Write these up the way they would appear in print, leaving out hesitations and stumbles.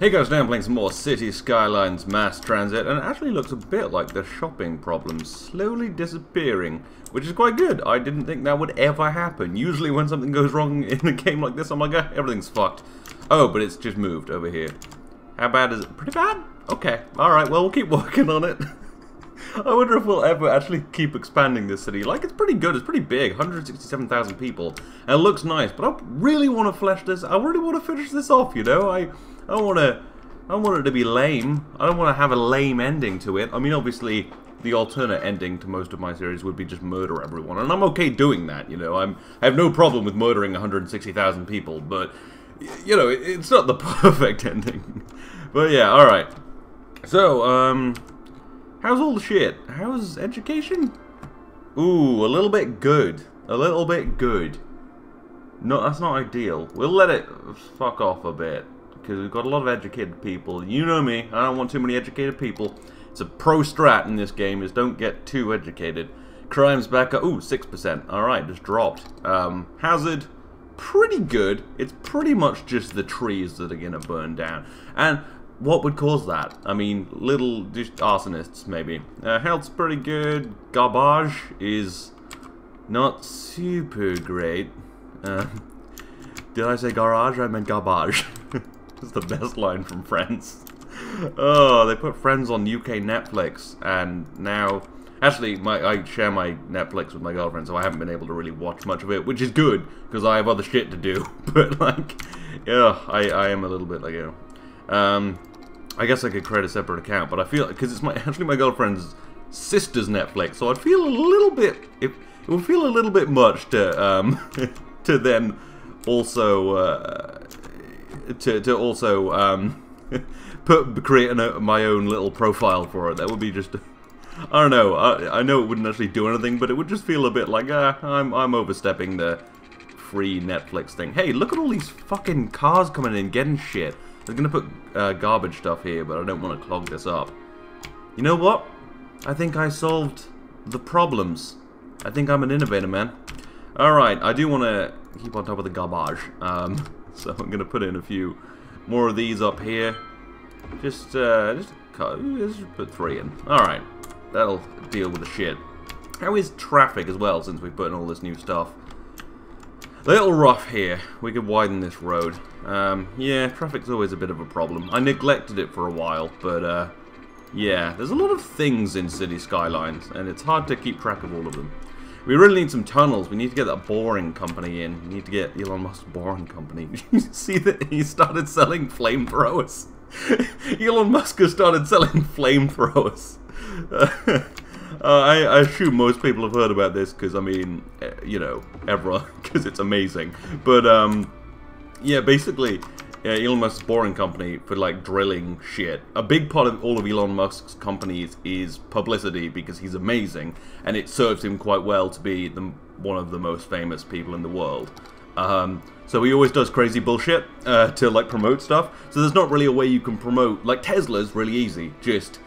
Hey guys, now I'm playing some more City Skylines Mass Transit, and it actually looks a bit like the shopping problem's slowly disappearing, which is quite good. I didn't think that would ever happen. Usually when something goes wrong in a game like this, I'm like, everything's fucked. Oh, but it's just moved over here. How bad is it? Pretty bad? Okay, alright, well, we'll keep working on it. I wonder if we'll ever actually keep expanding this city. Like, it's pretty good, it's pretty big, 167,000 people, and it looks nice, but I really want to flesh this, I really want to finish this off, you know? I don't want it to be lame. I don't want to have a lame ending to it. I mean, obviously, the alternate ending to most of my series would be just murder everyone, and I'm okay doing that, you know? I have no problem with murdering 160,000 people, but, you know, it's not the perfect ending. But yeah, alright. So, how's all the shit? How's education? Ooh, a little bit good. A little bit good. No, that's not ideal. We'll let it fuck off a bit, because we've got a lot of educated people. You know me, I don't want too many educated people. It's a pro strat in this game, is don't get too educated. Crime's back up, ooh, 6%. Alright, just dropped. Hazard, pretty good. It's pretty much just the trees that are gonna burn down. And what would cause that? I mean, just arsonists, maybe. Health's pretty good. Garbage is not super great. Did I say garage? I meant garbage. It's the best line from Friends. Oh, they put Friends on UK Netflix, and now... Actually, I share my Netflix with my girlfriend, so I haven't been able to really watch much of it, which is good, because I have other shit to do. But, like, yeah, I am a little bit like, you know... I guess I could create a separate account, but I feel... Because it's actually my girlfriend's sister's Netflix, so I'd feel a little bit... It would feel a little bit much to, to then also... To also create my own little profile for it. That would be just, I don't know. I know it wouldn't actually do anything, but it would just feel a bit like I'm overstepping the free Netflix thing. Hey, look at all these fucking cars coming in, getting shit. I was gonna put garbage stuff here, but I don't want to clog this up. You know what? I think I solved the problems. I think I'm an innovator, man. All right, I do want to keep on top of the garbage. So I'm gonna put in a few more of these up here. Just put 3 in. Alright, that'll deal with the shit. How is traffic as well, since we've put in all this new stuff? A little rough here. We could widen this road. Yeah, traffic's always a bit of a problem. I neglected it for a while, but yeah, there's a lot of things in City Skylines, and it's hard to keep track of all of them. We really need some tunnels. We need to get that boring company in. We need to get Elon Musk's boring company. You see that he started selling flamethrowers? Elon Musk has started selling flamethrowers. I assume most people have heard about this because, I mean, you know, everyone, because it's amazing. But, yeah, basically, Elon Musk's boring company for, like, drilling shit. A big part of all of Elon Musk's companies is publicity because he's amazing, and it serves him quite well to be one of the most famous people in the world. So he always does crazy bullshit to, like, promote stuff. So there's not really a way you can promote... Like, Tesla's really easy. Just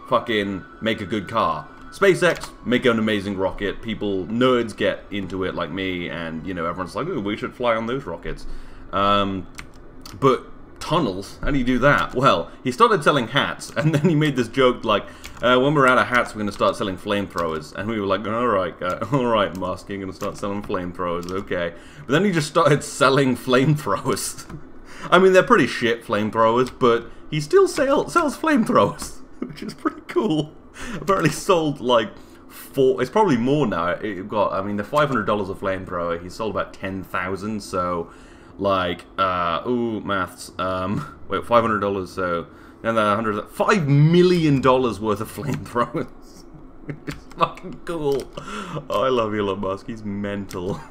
fucking make a good car. SpaceX, make an amazing rocket. People, nerds get into it like me, and, you know, everyone's like, oh, we should fly on those rockets. But tunnels, how do you do that? Well, he started selling hats, and then he made this joke like, when we're out of hats, we're going to start selling flamethrowers. And we were like, alright, Musk, you're going to start selling flamethrowers, okay. But then he just started selling flamethrowers. I mean, they're pretty shit flamethrowers, but he still sells flamethrowers, which is pretty cool. Apparently sold like 4, it's probably more now. It got, I mean, they're $500 a flamethrower. He sold about 10,000, so... Like, ooh, maths, wait, $500, so, and then $5 million worth of flamethrowers. It's fucking cool. Oh, I love Elon Musk, he's mental.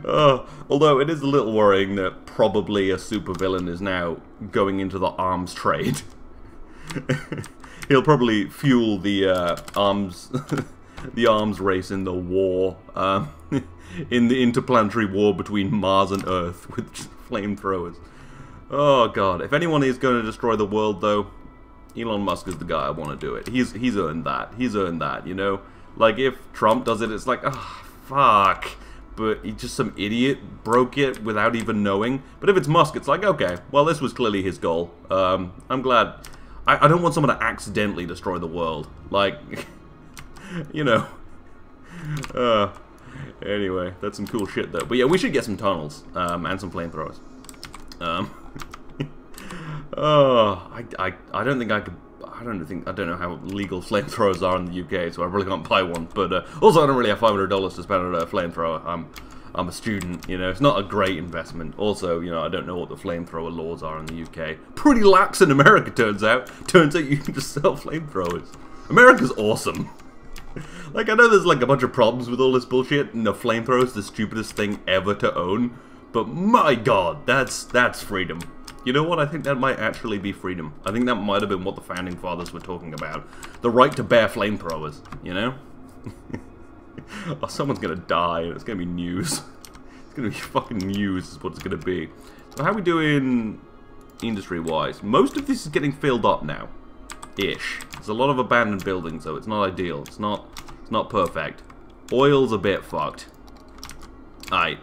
Although it is a little worrying that probably a supervillain is now going into the arms trade. He'll probably fuel the, arms... the arms race in the war, in the interplanetary war between Mars and Earth with flamethrowers. Oh god, if anyone is going to destroy the world though, Elon Musk is the guy I want to do it. He's earned that. He's earned that, you know? Like if Trump does it, it's like, oh, fuck. but he's just some idiot broke it without even knowing. But if it's Musk, it's like, okay, well, this was clearly his goal. I'm glad. I don't want someone to accidentally destroy the world. Like, you know. Anyway, that's some cool shit, though. But yeah, we should get some tunnels, and some flamethrowers. I don't think I could... I don't know how legal flamethrowers are in the UK, so I really can't buy one. But also, I don't really have $500 to spend on a flamethrower. I'm a student, you know. It's not a great investment. Also, you know, I don't know what the flamethrower laws are in the UK. Pretty lax in America, turns out. Turns out you can just sell flamethrowers. America's awesome. Like, I know there's like a bunch of problems with all this bullshit, and the flamethrower's the stupidest thing ever to own. But my god, that's freedom. You know what? I think that might actually be freedom. I think that might have been what the founding fathers were talking about. The right to bear flamethrowers, you know? Oh, someone's gonna die, and it's gonna be news. It's gonna be fucking news is what it's gonna be. So how are we doing industry-wise? Most of this is getting filled up now. Ish. There's a lot of abandoned buildings, though. It's not ideal. It's not perfect. Oil's a bit fucked. Aight.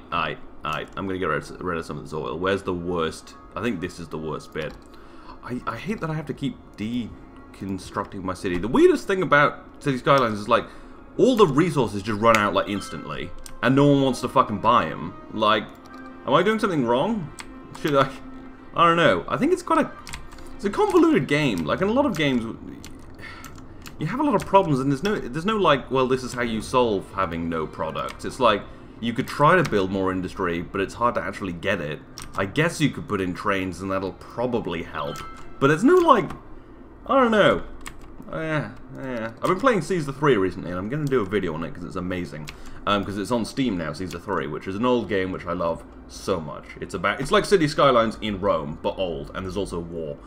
I'm gonna get rid of some of this oil. Where's the worst? I think this is the worst bit. I hate that I have to keep deconstructing my city. The weirdest thing about City Skylines is, like, all the resources just run out, like, instantly. And no one wants to fucking buy them. Like, am I doing something wrong? Should I don't know. I think it's a convoluted game. Like, in a lot of games, you have a lot of problems, and there's no, like, well, this is how you solve having no product. It's like, you could try to build more industry, but it's hard to actually get it. I guess you could put in trains, and that'll probably help. But it's no, like, I don't know. Yeah. I've been playing Caesar 3 recently, and I'm going to do a video on it because it's amazing. Because it's on Steam now, Caesar 3, which is an old game which I love so much. It's like City Skylines in Rome, but old, and there's also war.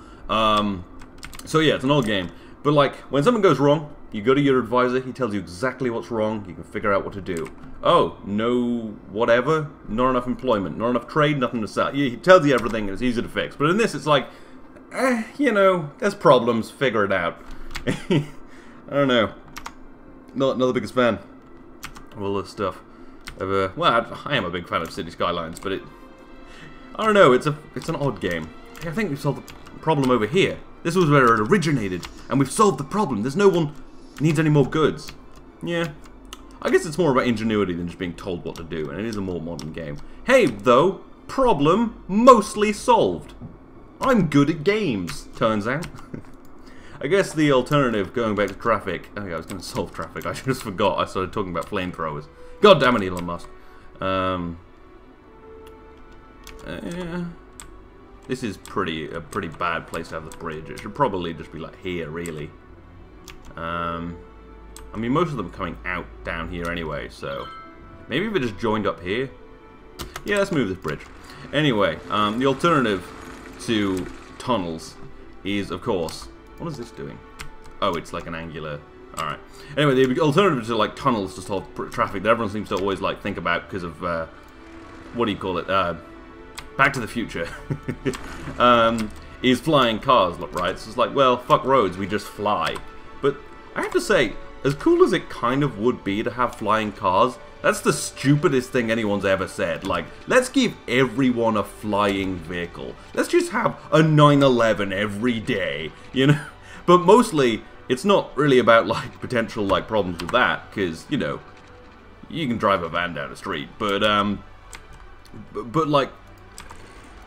So yeah, it's an old game. But like, when something goes wrong, you go to your advisor, he tells you exactly what's wrong, you can figure out what to do. Oh, no whatever, not enough employment, not enough trade, nothing to sell. Yeah, he tells you everything, and it's easy to fix. But in this, it's like, you know, there's problems, figure it out. I don't know. Not the biggest fan of all this stuff. Well, I am a big fan of City Skylines, but I don't know, it's an odd game. I think we've solved the problem over here. This was where it originated, and we've solved the problem. There's no one needs any more goods. Yeah. I guess it's more about ingenuity than just being told what to do, and it is a more modern game. Hey, though, problem mostly solved. I'm good at games, turns out. I guess the alternative, going back to traffic... Oh yeah, I was going to solve traffic. I just forgot. I started talking about flamethrowers. God damn it, Elon Musk. This is a pretty bad place to have the bridge. It should probably just be like here, really. I mean, most of them are coming out down here anyway, so... Maybe if it just joined up here? Yeah, let's move this bridge. Anyway, the alternative to tunnels is, of course... What is this doing? Oh, it's like an angular... Alright. Anyway, the alternative to, like, tunnels to solve traffic that everyone seems to always, like, think about because of, what do you call it? Back to the Future. Is flying cars, right? So it's like, well, fuck roads, we just fly. But I have to say, as cool as it kind of would be to have flying cars, that's the stupidest thing anyone's ever said. Like, let's give everyone a flying vehicle. Let's just have a 911 every day, you know? But mostly, it's not really about, like, potential, like, problems with that, because, you know, you can drive a van down the street. But like,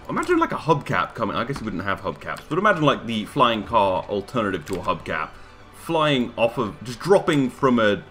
imagine, like, a hubcap coming. I guess you wouldn't have hubcaps, but imagine, like, the flying car alternative to a hubcap. Flying off of, just dropping from a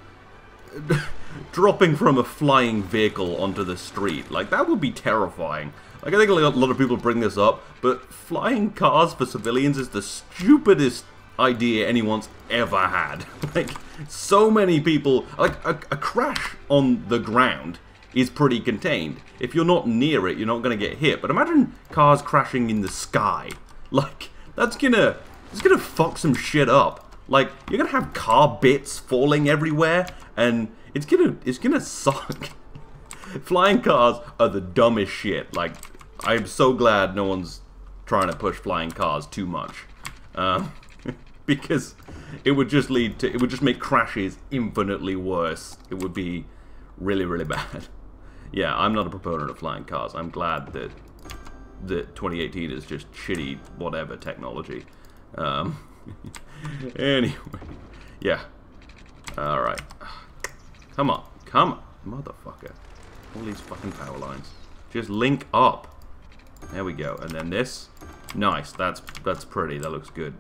flying vehicle onto the street. Like, that would be terrifying. Like, I think a lot of people bring this up, but flying cars for civilians is the stupidest idea anyone's ever had. Like, so many people, like, a crash on the ground is pretty contained. If you're not near it, you're not gonna get hit. But imagine cars crashing in the sky. Like, it's gonna fuck some shit up. Like, you're gonna have car bits falling everywhere, and it's gonna suck. Flying cars are the dumbest shit. Like, I'm so glad no one's trying to push flying cars too much, because it would just make crashes infinitely worse. It would be really, really bad. yeah, I'm not a proponent of flying cars. I'm glad that 2018 is just shitty whatever technology. Anyway, yeah. All right. Come on, motherfucker! All these fucking power lines. Just link up. There we go. And then this. Nice. That's pretty. That looks good.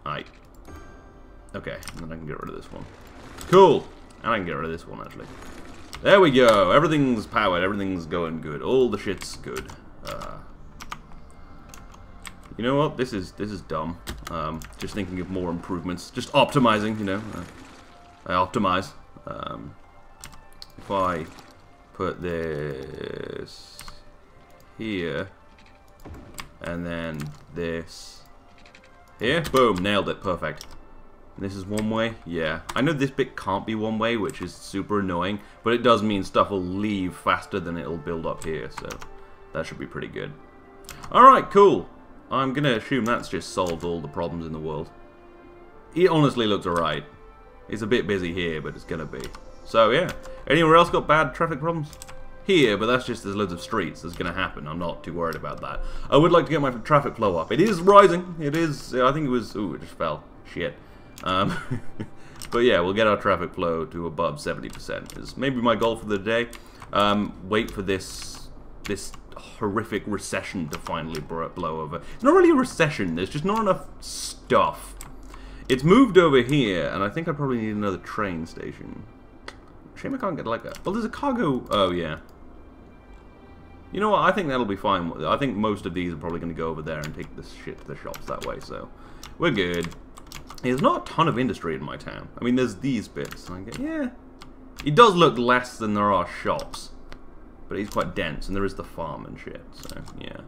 Alright. Okay. And then I can get rid of this one. Cool. And I can get rid of this one, actually. There we go. Everything's powered. Everything's going good. All the shit's good. You know what? This is dumb. Just thinking of more improvements. Just optimizing, you know. I optimize. If I put this here, and then this here, boom, nailed it, perfect. And this is one way, yeah. I know this bit can't be one way, which is super annoying, but it does mean stuff will leave faster than it'll build up here, so that should be pretty good. Alright, cool. I'm gonna assume that's just solved all the problems in the world. It honestly looks alright. It's a bit busy here, but it's gonna be. So yeah, anywhere else got bad traffic problems? Here, but that's just there's loads of streets. That's gonna happen. I'm not too worried about that. I would like to get my traffic flow up. It is rising. It is. I think it was. Ooh, it just fell. Shit. But yeah, we'll get our traffic flow to above 70%. Is maybe my goal for the day. Wait for this horrific recession to finally blow over. It's not really a recession. There's just not enough stuff. It's moved over here, and I think I probably need another train station. Shame I can't get like a... Well, there's a cargo... Oh, yeah. You know what? I think that'll be fine. I think most of these are probably going to go over there and take this shit to the shops that way, so... We're good. There's not a ton of industry in my town. I mean, there's these bits. Yeah. It does look less than there are shops. But it's quite dense, and there is the farm and shit, so, yeah.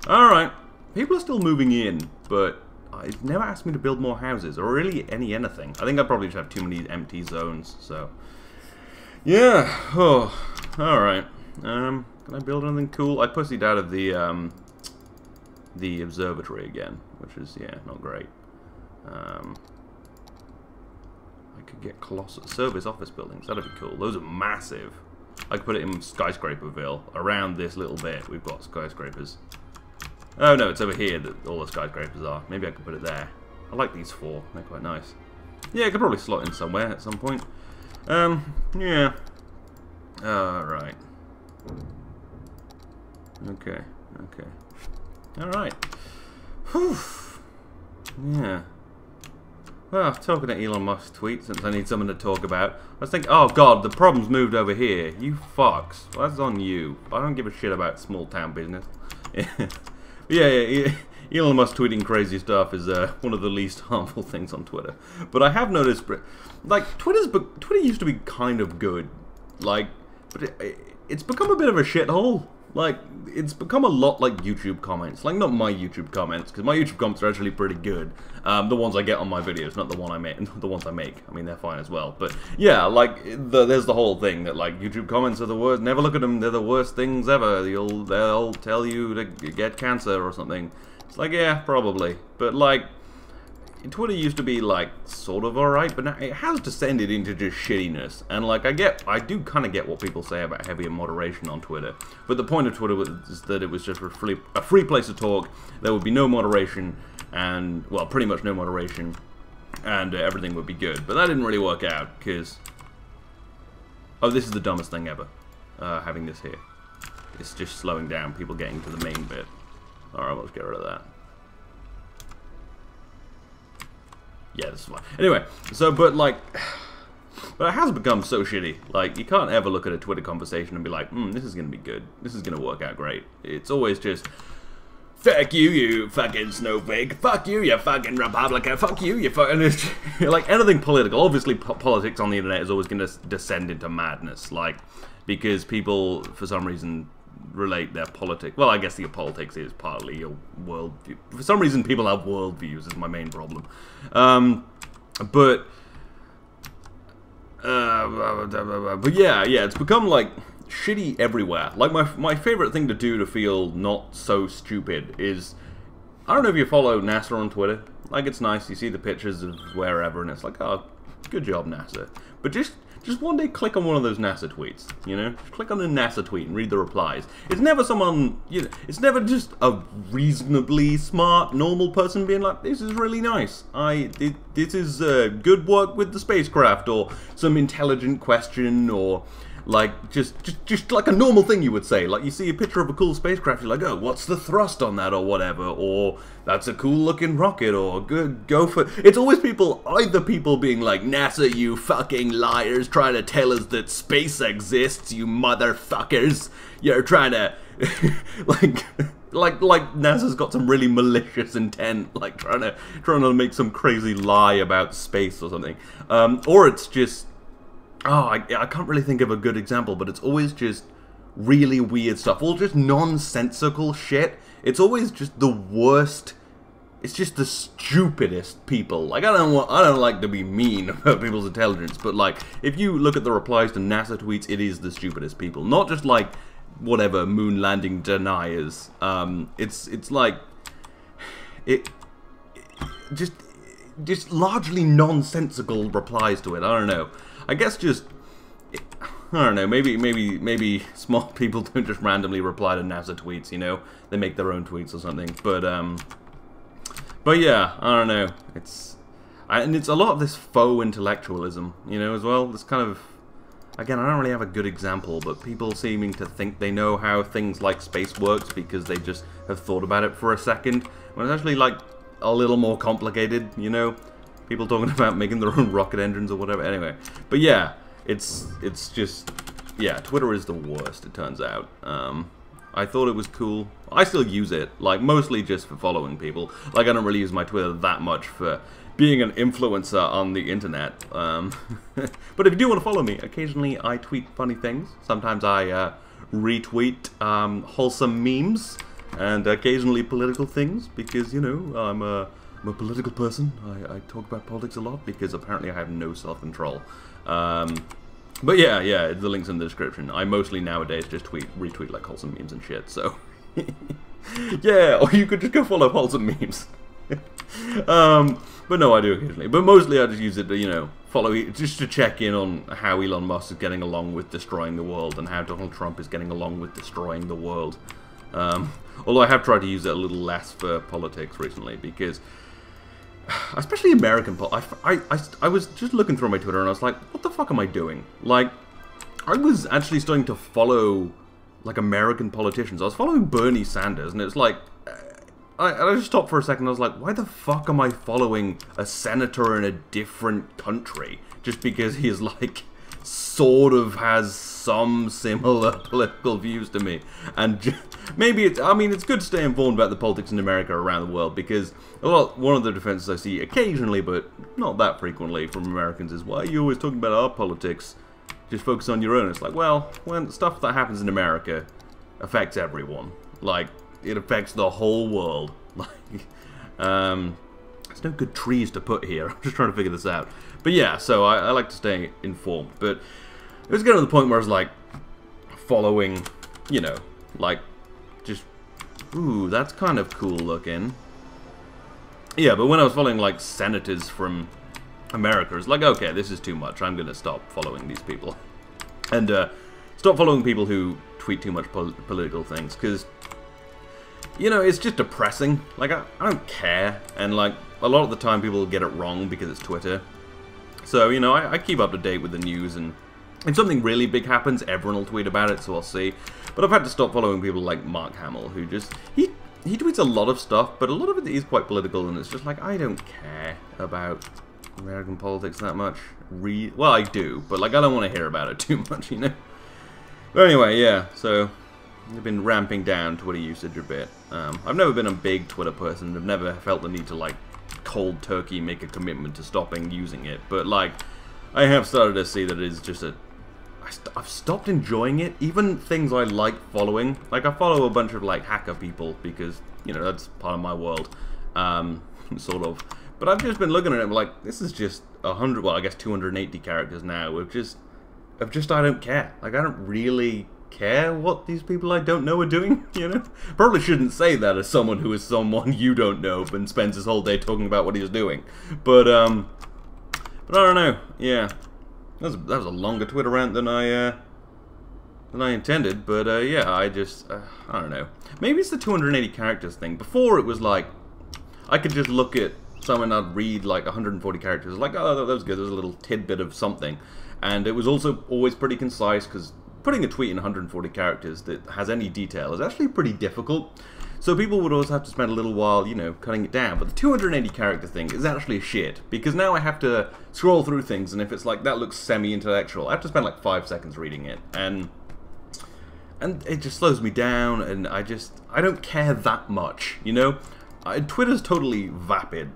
Alright. People are still moving in, but... It's never asked me to build more houses, or really anything. I think I probably just have too many empty zones, so... Yeah, oh, alright. Can I build anything cool? I pussied out of the observatory again, which is, yeah, not great. I could get colossal service office buildings, that'd be cool. Those are massive. I could put it in Skyscraperville. Around this little bit, we've got skyscrapers. Oh no, it's over here that all the skyscrapers are. Maybe I could put it there. I like these four, they're quite nice. Yeah, I could probably slot in somewhere at some point. Yeah. Right. Okay, okay. Alright. Whew. Yeah. Well, talking to Elon Musk's tweet, since I need something to talk about, I was thinking, oh god, the problem's moved over here. You fucks. Well, that's on you. I don't give a shit about small town business. Yeah, Elon Musk tweeting crazy stuff is one of the least harmful things on Twitter. But I have noticed, like, Twitter used to be kind of good, like, but it's become a bit of a shithole. Like, it's become a lot like YouTube comments. Like, not my YouTube comments, because my YouTube comments are actually pretty good. The ones I get on my videos, not the ones I make. I mean, they're fine as well. But, yeah, like, there's the whole thing that, like, YouTube comments are the worst. Never look at them. They're the worst things ever. They'll tell you to get cancer or something. It's like, yeah, probably. But, like, Twitter used to be, like, sort of alright, but now it has descended into just shittiness. And, like, I do kind of get what people say about heavier moderation on Twitter. But the point of Twitter was that it was just a free place to talk. There would be no moderation, and, well, pretty much no moderation, and everything would be good. But that didn't really work out, because... Oh, this is the dumbest thing ever, having this here. It's just slowing down people getting to the main bit. Alright, let's get rid of that. Yeah, this is fine. Anyway, so, but like, but it has become so shitty. Like, you can't ever look at a Twitter conversation and be like, this is gonna be good. This is gonna work out great. It's always just, fuck you, you fucking snowflake. Fuck you, you fucking Republican. Fuck you, you fucking... It's just, like, anything political. Obviously, politics on the internet is always gonna descend into madness. Like, because people, for some reason, relate their politics. Well, I guess your politics is partly your worldview. For some reason, people have worldviews. Is my main problem. But yeah, it's become like shitty everywhere. Like my favorite thing to do to feel not so stupid is, I don't know if you follow NASA on Twitter. Like, it's nice. You see the pictures of wherever, and it's like, oh, good job, NASA. But just just one day click on one of those NASA tweets, you know? Just click on a NASA tweet and read the replies. It's never someone, you know, it's never just a reasonably smart, normal person being like, this is really nice. This is good work with the spacecraft, or some intelligent question, or like just like a normal thing you would say. Like you see a picture of a cool spacecraft, you're like, oh, what's the thrust on that, or whatever, or that's a cool looking rocket, or go for. It's always people, either people being like, NASA, you fucking liars, trying to tell us that space exists, you motherfuckers. You're trying to like NASA's got some really malicious intent, like trying to make some crazy lie about space or something, or it's just. Oh, I can't really think of a good example, but it's always just really weird stuff. All just nonsensical shit. It's always just the worst. It's just the stupidest people. Like, I don't like to be mean about people's intelligence, but like, if you look at the replies to NASA tweets, it is the stupidest people. Not just like, whatever, moon landing deniers. It's like, just largely nonsensical replies to it. I don't know. I guess just, I don't know, maybe smart people don't just randomly reply to NASA tweets, you know? They make their own tweets or something. But yeah, I don't know. And it's a lot of this faux intellectualism, you know, as well. This kind of, again, I don't really have a good example, but people seeming to think they know how things like space works because they just have thought about it for a second, when it's actually, like, a little more complicated, you know? People talking about making their own rocket engines or whatever. Anyway, but yeah, it's just, yeah, Twitter is the worst, it turns out. I thought it was cool. I still use it, like, mostly just for following people. Like, I don't really use my Twitter that much for being an influencer on the internet. But if you do want to follow me, occasionally I tweet funny things. Sometimes I retweet wholesome memes, and occasionally political things, because, you know, I'm a political person. I talk about politics a lot because apparently I have no self-control. But yeah, the link's in the description. I mostly nowadays just retweet like wholesome memes and shit, so yeah, or you could just go follow wholesome memes. But no, I do occasionally. But mostly I just use it to, you know, follow, just to check in on how Elon Musk is getting along with destroying the world, and how Donald Trump is getting along with destroying the world. Although I have tried to use it a little less for politics recently, because especially American I was just looking through my Twitter and I was like, what the fuck am I doing? Like, I was actually starting to follow, like, American politicians. I was following Bernie Sanders, and it's like, I just stopped for a second. I was like, why the fuck am I following a senator in a different country? Just because he is, like, sort of has some similar political views to me. And maybe it's, I mean, it's good to stay informed about the politics in America around the world, because one of the defenses I see occasionally, but not that frequently, from Americans is, why are you always talking about our politics? Just focus on your own. It's like, well, when stuff that happens in America affects everyone. Like, it affects the whole world. Like, there's no good trees to put here. I'm just trying to figure this out. But yeah, so I like to stay informed. But it was getting to the point where I was like, following, you know, like, just, ooh, that's kind of cool looking. Yeah, but when I was following, like, senators from America, it's like, okay, this is too much. I'm going to stop following these people. And stop following people who tweet too much political things, because, you know, it's just depressing. Like, I don't care. And, like, a lot of the time people get it wrong because it's Twitter. So, you know, I keep up to date with the news, and if something really big happens, everyone will tweet about it, so I'll see. But I've had to stop following people like Mark Hamill, who just, he tweets a lot of stuff, but a lot of it is quite political, and it's just like, I don't care about American politics that much. Well, I do, but, like, I don't want to hear about it too much, you know? But anyway, yeah, so I've been ramping down Twitter usage a bit. I've never been a big Twitter person. I've never felt the need to, like, cold turkey make a commitment to stopping using it. But, like, I have started to see that it is just a... I've stopped enjoying it. Even things I like following. Like, I follow a bunch of, like, hacker people because, you know, that's part of my world. Sort of. But I've just been looking at it like, this is just 100, well, I guess 280 characters now of just I don't care. Like, I don't really care what these people I don't know are doing, you know? Probably shouldn't say that as someone who is someone you don't know and spends his whole day talking about what he's doing. But I don't know, yeah. That was a longer Twitter rant than I intended, but yeah, I don't know. Maybe it's the 280 characters thing. Before it was like, I could just look at someone and I'd read like 140 characters, like, oh, that was good, there's a little tidbit of something. And it was also always pretty concise, because putting a tweet in 140 characters that has any detail is actually pretty difficult. So people would always have to spend a little while, you know, cutting it down. But the 280 character thing is actually shit, because now I have to scroll through things, and if it's like, that looks semi-intellectual, I have to spend like 5 seconds reading it, and it just slows me down, and I don't care that much, you know? Twitter's totally vapid,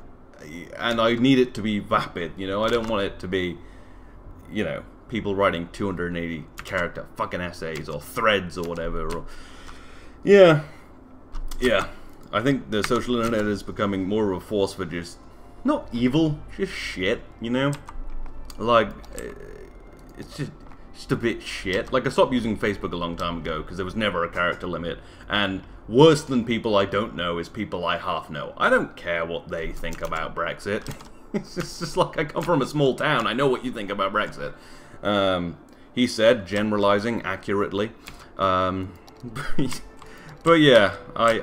and I need it to be vapid, you know? I don't want it to be, you know, people writing 280 character fucking essays, or threads, or whatever, or... Yeah. I think the social internet is becoming more of a force for just, not evil, just shit, you know? Like, it's just a bit shit. Like, I stopped using Facebook a long time ago because there was never a character limit, and worse than people I don't know is people I half know. I don't care what they think about Brexit. It's just like, I come from a small town, I know what you think about Brexit. He said, generalizing accurately. But yeah, I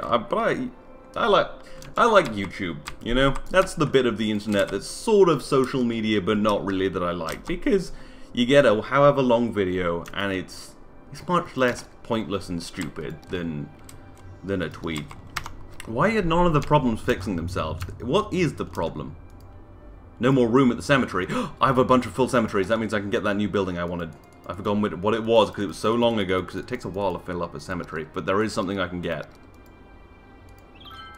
like YouTube, you know? That's the bit of the internet that's sort of social media, but not really, that I like, because you get a however long video, and it's much less pointless and stupid than a tweet. Why are none of the problems fixing themselves? What is the problem? No more room at the cemetery. I have a bunch of full cemeteries. That means I can get that new building I wanted. I've forgotten what it was, because it was so long ago, because it takes a while to fill up a cemetery. But there is something I can get.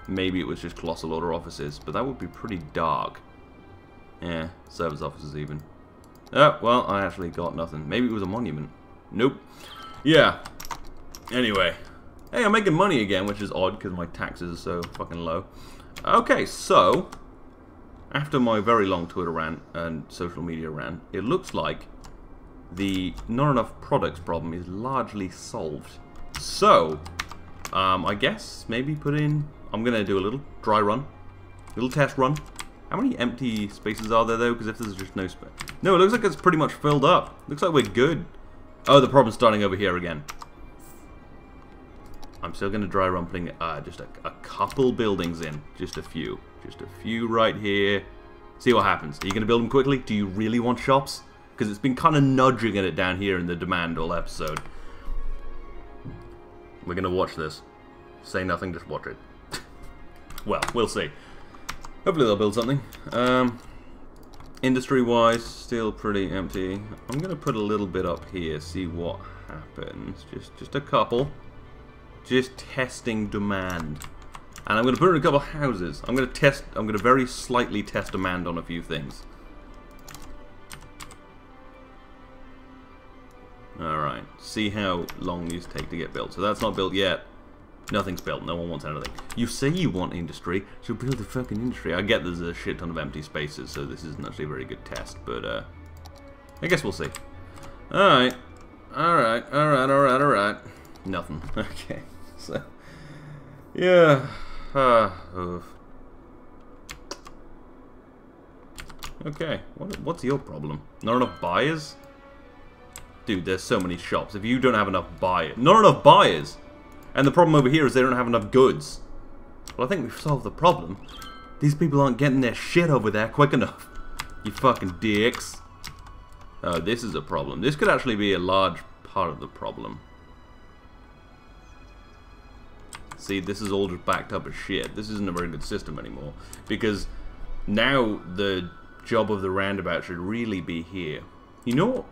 Maybe it was just Colossal Order offices, but that would be pretty dark. Yeah, service offices even. Oh, well, I actually got nothing. Maybe it was a monument. Nope. Yeah. Anyway. Hey, I'm making money again, which is odd, because my taxes are so fucking low. Okay, so... after my very long Twitter rant and social media rant, it looks like the not enough products problem is largely solved. So, I guess maybe put in... I'm going to do a little dry run. Little test run. How many empty spaces are there, though? Because if there's just no space... No, it looks like it's pretty much filled up. Looks like we're good. Oh, the problem's starting over here again. I'm still going to dry run putting just a couple buildings in. Just a few. Just a few right here. See what happens. Are you going to build them quickly? Do you really want shops? Because it's been kind of nudging at it down here in the demand all episode. We're going to watch this. Say nothing, just watch it. Well, we'll see. Hopefully they'll build something. Industry-wise, still pretty empty. I'm going to put a little bit up here, see what happens. Just a couple. Just testing demand. And I'm going to put in a couple of houses. I'm going to very slightly test demand on a few things. Alright, see how long these take to get built. So that's not built yet. Nothing's built, no one wants anything. You say you want industry, so build a fucking industry. I get there's a shit ton of empty spaces, so this isn't actually a very good test, but I guess we'll see. Alright. Alright. Nothing. Okay. So, yeah. Okay, what's your problem? Not enough buyers? Dude, there's so many shops. If you don't have enough buyers... Not enough buyers! And the problem over here is they don't have enough goods. Well, I think we've solved the problem. These people aren't getting their shit over there quick enough. You fucking dicks. Oh, this is a problem. This could actually be a large part of the problem. See, this is all just backed up as shit. This isn't a very good system anymore. Because now the job of the roundabout should really be here. You know what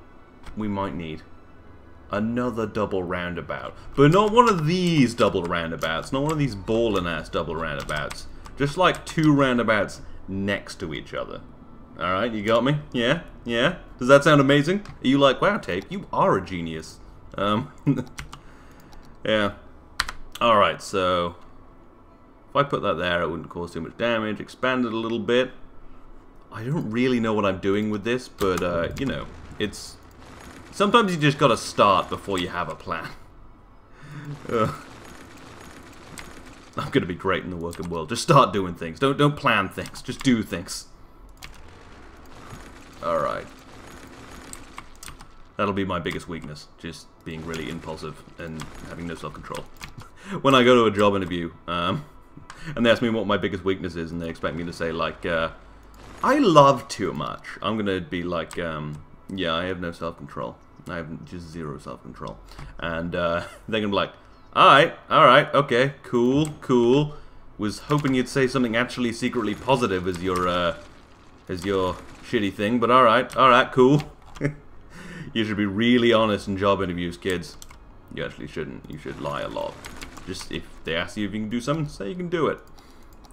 we might need? Another double roundabout. But not one of these double roundabouts. Not one of these ballin'-ass double roundabouts. Just like two roundabouts next to each other. Alright, you got me? Yeah? Yeah? Does that sound amazing? Are you like, wow, Tape, you are a genius. Yeah. Alright, so... if I put that there, it wouldn't cause too much damage. Expand it a little bit. I don't really know what I'm doing with this, but, you know, it's... sometimes you just gotta start before you have a plan. I'm gonna be great in the working world. Just start doing things. Don't plan things. Just do things. Alright. That'll be my biggest weakness, just being really impulsive and having no self-control. When I go to a job interview, and they ask me what my biggest weakness is, and they expect me to say, like, I love too much, I'm gonna be like, yeah, I have no self-control. I have just zero self-control. And they're gonna be like, alright, okay, cool. Was hoping you'd say something actually secretly positive as your shitty thing, but alright, cool. You should be really honest in job interviews, kids. You actually shouldn't. You should lie a lot. Just if they ask you if you can do something, say you can do it.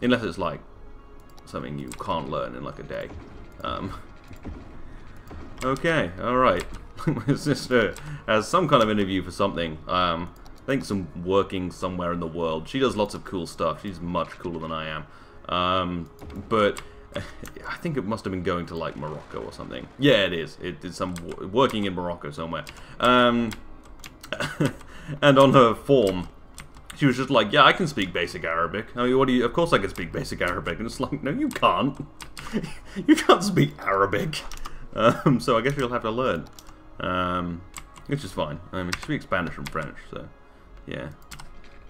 Unless it's like something you can't learn in like a day. Okay, alright. My sister has some kind of interview for something. I think some working somewhere in the world. She does lots of cool stuff. She's much cooler than I am. But I think it must have been going to like Morocco or something. Yeah, it is. It did some working in Morocco somewhere. And on her form, she was just like, "Yeah, I can speak basic Arabic." I mean, what do you? Of course, I can speak basic Arabic. And it's like, no, you can't. You can't speak Arabic. So I guess you'll have to learn. Which is fine. I mean, she speaks Spanish and French, so yeah.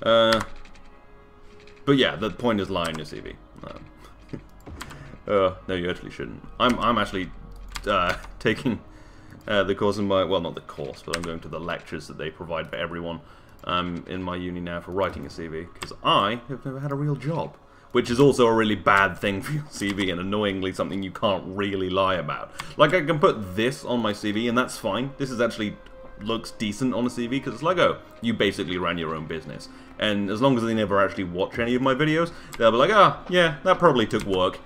But yeah, the point is lying in your CV. No, you actually shouldn't. I'm actually taking the course in my, well, not the course, but I'm going to the lectures that they provide for everyone in my uni now for writing a CV, because I have never had a real job, which is also a really bad thing for your CV and annoyingly something you can't really lie about. Like, I can put this on my CV and that's fine. This is actually looks decent on a CV because it's like, oh, you basically ran your own business. And as long as they never actually watch any of my videos, they'll be like, ah, yeah, that probably took work.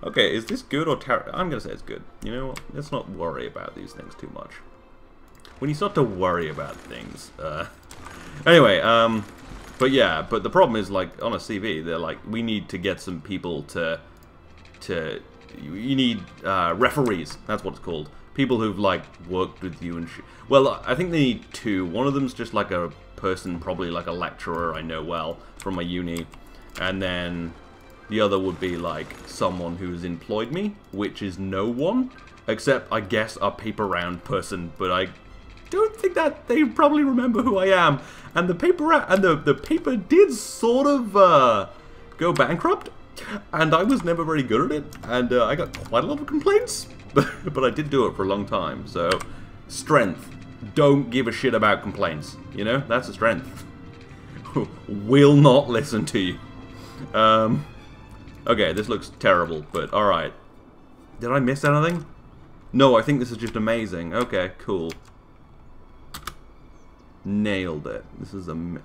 Okay, is this good or terrible? I'm gonna say it's good. You know what? Let's not worry about these things too much. When you start to worry about things, anyway, but yeah, but the problem is, like, on a CV, they're like, we need to get some people you need referees. That's what it's called. People who've like worked with you and well, I think they need two. One of them's just like a person, probably like a lecturer I know well from my uni, and then the other would be like someone who's employed me, which is no one, except I guess a paper round person, but I don't think that they probably remember who I am. And the paper the paper did sort of go bankrupt, and I was never very good at it, and I got quite a lot of complaints, but I did do it for a long time. So strength, don't give a shit about complaints, you know, that's a strength. Will not listen to you. Okay, this looks terrible, but alright. Did I miss anything? No, I think this is just amazing. Okay, cool. Nailed it. This is going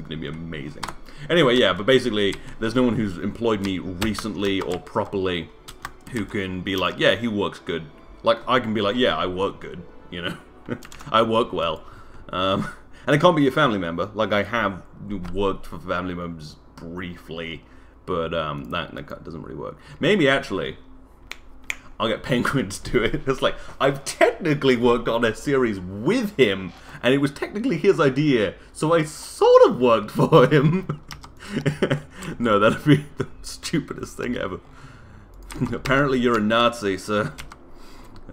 to be amazing. Anyway, yeah, but basically, there's no one who's employed me recently or properly who can be like, yeah, he works good. Like, I can be like, yeah, I work good, you know? I work well. And it can't be a family member. Like, I have worked for family members briefly, but that doesn't really work. Maybe, actually, I'll get Penguin to do it. It's like, I've technically worked on a series with him, and it was technically his idea, so I sort of worked for him. No, that'd be the stupidest thing ever. Apparently you're a Nazi, sir.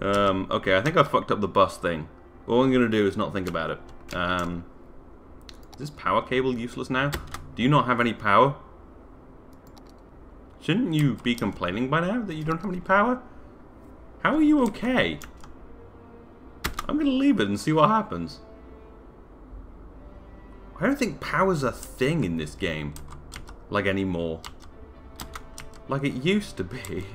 Okay, I think I fucked up the bus thing. All I'm gonna do is not think about it. Is this power cable useless now? Do you not have any power? Shouldn't you be complaining by now that you don't have any power? How are you okay? I'm gonna leave it and see what happens. I don't think power's a thing in this game. Like, anymore. Like it used to be.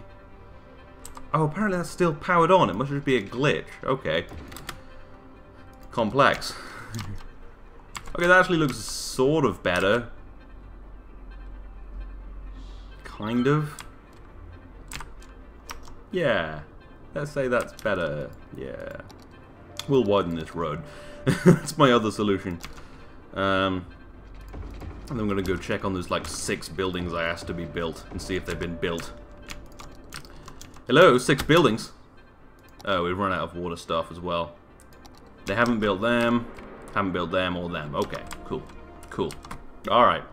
Oh, apparently that's still powered on. It must just be a glitch. Okay. Complex. Okay, that actually looks sort of better. Kind of. Yeah. Let's say that's better. Yeah. We'll widen this road. That's my other solution. And then I'm gonna go check on those like 6 buildings I asked to be built and see if they've been built. Hello, 6 buildings. Oh, we've run out of water stuff as well. They haven't built them or them. Okay, cool. Cool. Alright.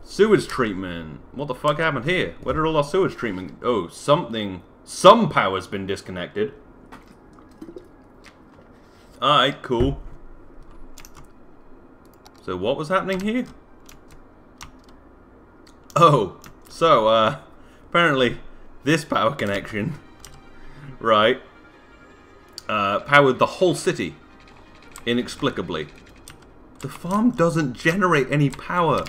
Sewage treatment. What the fuck happened here? Where did all our sewage treatment... Oh, something Some power's been disconnected. Alright, cool. So what was happening here? Oh, so, apparently this power connection, right, powered the whole city, inexplicably. The farm doesn't generate any power.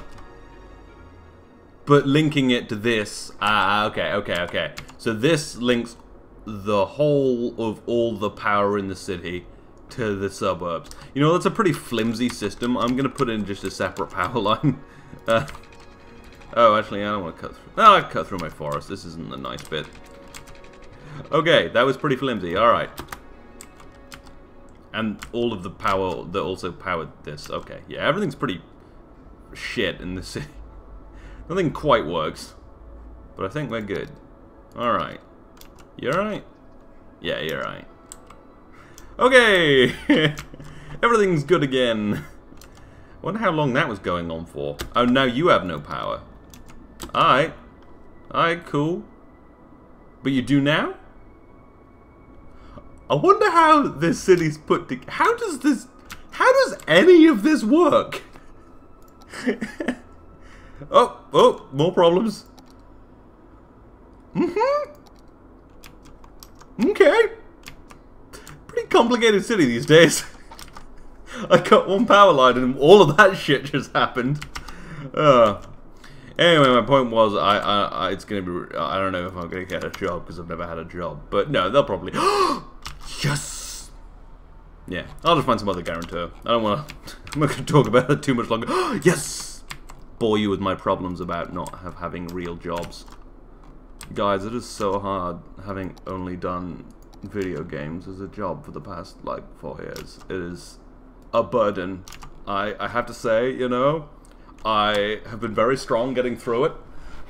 But linking it to this, okay. So this links the whole of all the power in the city to the suburbs. You know, that's a pretty flimsy system. I'm going to put in just a separate power line. Oh, actually, I don't want to cut through. No, I cut through my forest. This isn't the nice bit. Okay, that was pretty flimsy. Alright. And all of the power that also powered this. Okay, yeah, everything's pretty shit in this city. Nothing quite works. But I think we're good. Alright. You alright? Yeah, you're right. Okay! Everything's good again. I wonder how long that was going on for. Oh, now you have no power. Alright. Alright, cool. But you do now? I wonder how this city's put together. How does any of this work? Oh, more problems. Okay. Pretty complicated city these days. I cut one power line and all of that shit just happened. Anyway, my point was, it's gonna be. I don't know if I'm gonna get a job because I've never had a job, but no, they'll probably. Yes. Yeah, I'll just find some other guarantor. I don't want to. I'm not gonna talk about it too much longer. Yes. Bore you with my problems about not having real jobs. Guys, it is so hard having only done video games as a job for the past like 4 years. It is a burden. I have to say, you know, I have been very strong getting through it,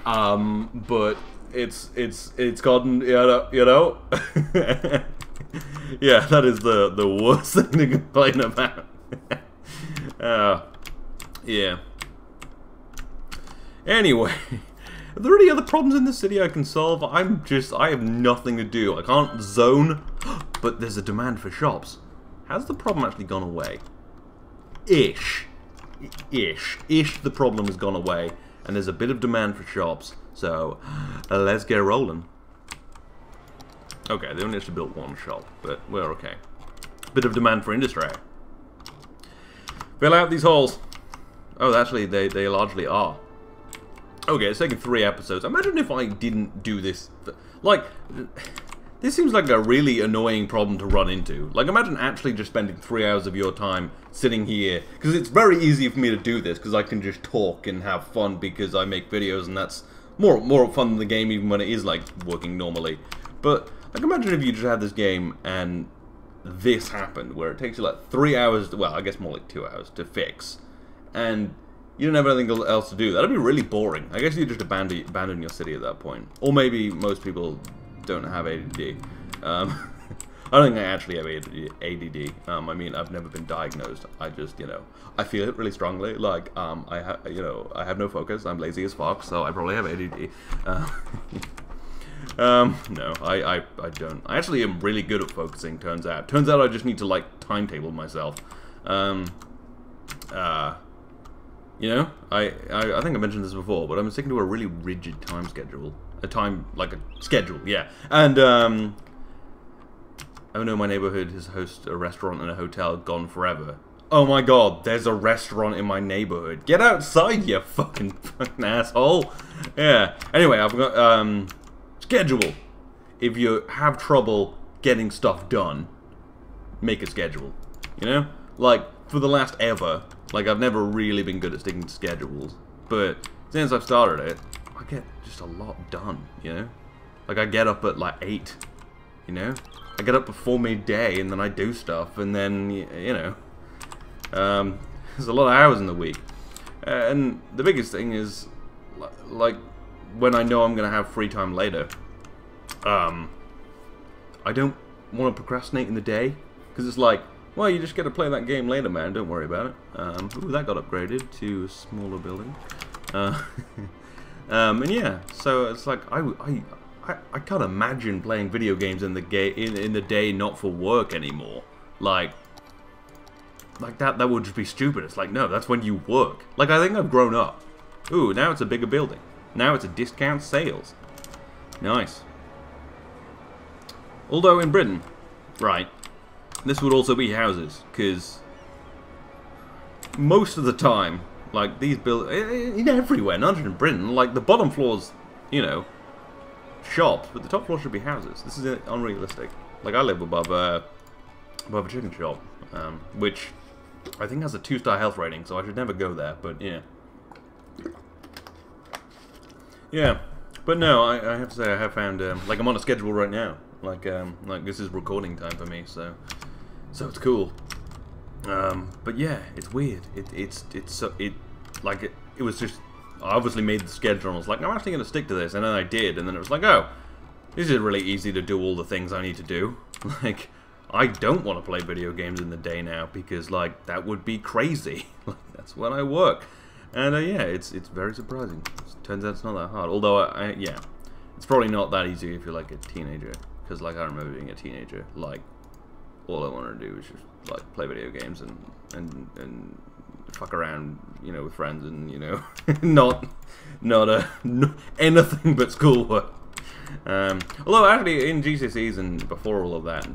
but it's gotten, you know. Yeah, that is the worst thing to complain about. Yeah. Anyway, are there any other problems in the city I can solve? I have nothing to do. I can't zone, but there's a demand for shops. Has the problem actually gone away? Ish, the problem has gone away, and there's a bit of demand for shops, so let's get rolling. Okay, they only actually built one shop, but we're okay. Bit of demand for industry. Fill out these holes. Oh, actually, they largely are. Okay, it's taken 3 episodes. Imagine if I didn't do this. Like, this seems like a really annoying problem to run into. Like, imagine actually just spending 3 hours of your time sitting here. Because it's very easy for me to do this, because I can just talk and have fun because I make videos, and that's more fun than the game, even when it is, like, working normally. But, like, imagine if you just had this game and this happened, where it takes you, like, 3 hours, well, I guess more like 2 hours to fix. And you don't have anything else to do. That'd be really boring. I guess you just abandon your city at that point. Or maybe most people don't have ADD. I don't think I actually have ADD. I mean, I've never been diagnosed. I just, you know, I feel it really strongly. Like, I have no focus. I'm lazy as fuck, so I probably have ADD. No, I don't. I actually am really good at focusing, turns out. Turns out I just need to, like, timetable myself. You know, I think I mentioned this before, but I'm sticking to a really rigid time schedule. Like a schedule, yeah. And, oh no, my neighborhood has hosted a restaurant and a hotel gone forever. Oh my god, there's a restaurant in my neighborhood. Get outside, you fucking asshole. Yeah. Anyway, I've got, schedule. If you have trouble getting stuff done, make a schedule. You know? Like, for the last ever, like, I've never really been good at sticking to schedules, but since I've started it, I get just a lot done, you know? Like, I get up at, like, 8, you know? I get up before midday, and then I do stuff, and then, you know, there's a lot of hours in the week. And the biggest thing is, like, when I know I'm going to have free time later, I don't want to procrastinate in the day, because it's like, well, you just get to play that game later, man. Don't worry about it. Ooh, that got upgraded to a smaller building. And yeah, so it's like I I can't imagine playing video games in the day not for work anymore. Like that would just be stupid. It's like, no, that's when you work. Like, I think I've grown up. Ooh, now it's a bigger building. Now it's a discount sales. Nice. Although in Britain, right, this would also be houses, because most of the time, like, these buildings, everywhere, not just in Britain, like, the bottom floors, you know, shops, but the top floor should be houses. This is unrealistic. Like, I live above a chicken shop, which I think has a 2-star health rating, so I should never go there, but yeah. Yeah, but no, I have to say I have found, like, I'm on a schedule right now. Like this is recording time for me, so it's cool. But yeah, it's weird. It was just, I obviously made the schedule and was like, I'm actually going to stick to this, and then I did, and then it was like, oh, this is really easy to do all the things I need to do. Like, I don't want to play video games in the day now, because, like, that would be crazy. Like, that's when I work. And yeah, it's very surprising. Turns out it's not that hard. Although, yeah, it's probably not that easy if you're like a teenager. Because, like, I remember being a teenager, like, all I wanted to do was just, like, play video games and fuck around, you know, with friends and, you know, not anything but schoolwork. Although, actually, in GCSEs and before all of that,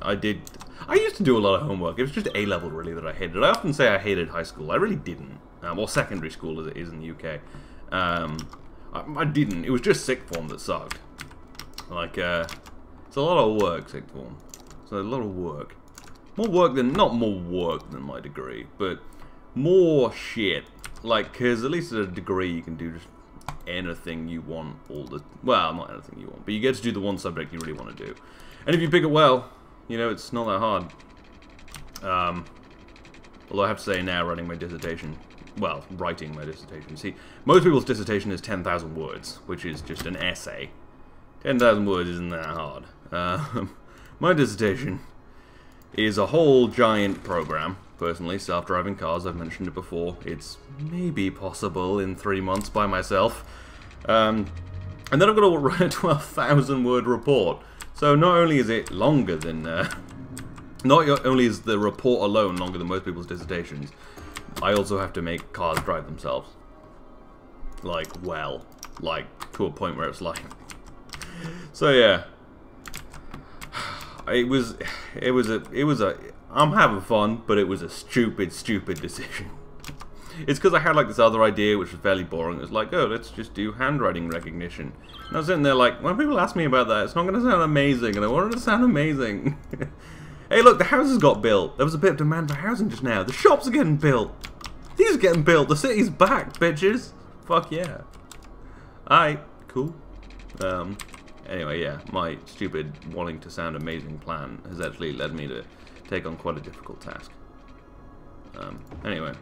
I used to do a lot of homework. It was just A-level, really, that I hated. I often say I hated high school. I really didn't. Or secondary school, as it is in the UK. I didn't. It was just sixth form that sucked. Like, it's a lot of work, sixth form. It's a lot of work. More work than, not more work than my degree, but more shit. Like, because at least at a degree you can do just anything you want all the, well, not anything you want, but you get to do the one subject you really want to do. And if you pick it well, you know, it's not that hard. Although I have to say now, writing my dissertation, see, most people's dissertation is 10,000 words, which is just an essay. 10,000 words isn't that hard. My dissertation is a whole giant program, personally, self-driving cars, I've mentioned it before. It's maybe possible in 3 months by myself. And then I've got to write a 12,000 word report. So not only is it longer than, not only is the report alone longer than most people's dissertations, I also have to make cars drive themselves. Like, well, like, to a point where it's like... So yeah, it was a, I'm having fun, but it was a stupid decision. It's because I had like this other idea which was fairly boring. It was like, oh, let's just do handwriting recognition. And I was sitting there like, when people ask me about that, it's not going to sound amazing, and I wanted it to sound amazing. Hey look, the houses got built. There was a bit of demand for housing just now. The shops are getting built. These are getting built. The city's back, bitches. Fuck yeah. Alright, cool. Anyway, yeah, my stupid wanting to sound amazing plan has actually led me to take on quite a difficult task. Anyway.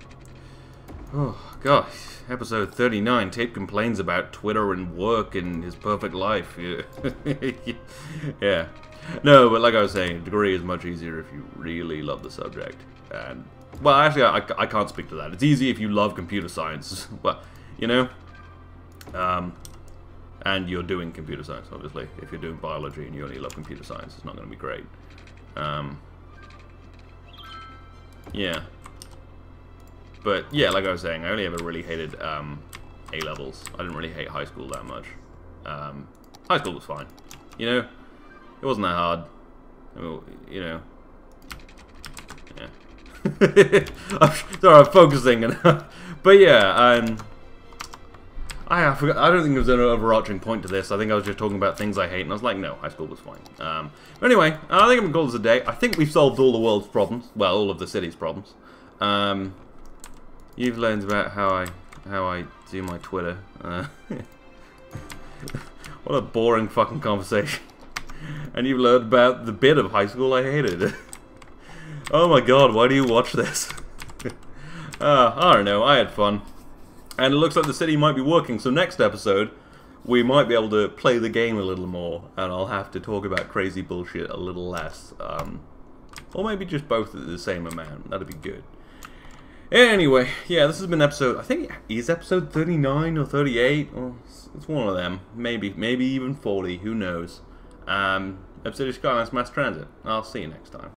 Oh, gosh. Episode 39. Tate complains about Twitter and work and his perfect life. Yeah. No, but like I was saying, a degree is much easier if you really love the subject. And, well, actually, I can't speak to that. It's easy if you love computer science. Well, you know? And you're doing computer science, obviously. If you're doing biology and you only love computer science, it's not going to be great. Yeah. But, yeah, like I was saying, I only ever really hated A-levels. I didn't really hate high school that much. High school was fine. You know? It wasn't that hard. I mean, you know. Yeah. Sorry, I'm focusing. But, yeah, I forgot. I don't think there was an overarching point to this. I think I was just talking about things I hate, and I was like, no, high school was fine. But anyway, I think I'm going to call this a day. I think we've solved all the world's problems. Well, all of the city's problems. You've learned about how I do my Twitter. What a boring fucking conversation. And you've learned about the bit of high school I hated. Oh my god, why do you watch this? I don't know, I had fun. And it looks like the city might be working, so next episode, we might be able to play the game a little more, and I'll have to talk about crazy bullshit a little less. Or maybe just both at the same amount, that'd be good. Anyway, yeah, this has been episode, I think, is episode 39 or 38? Or it's one of them. Maybe even 40, who knows. Episode of Skylines Mass Transit. I'll see you next time.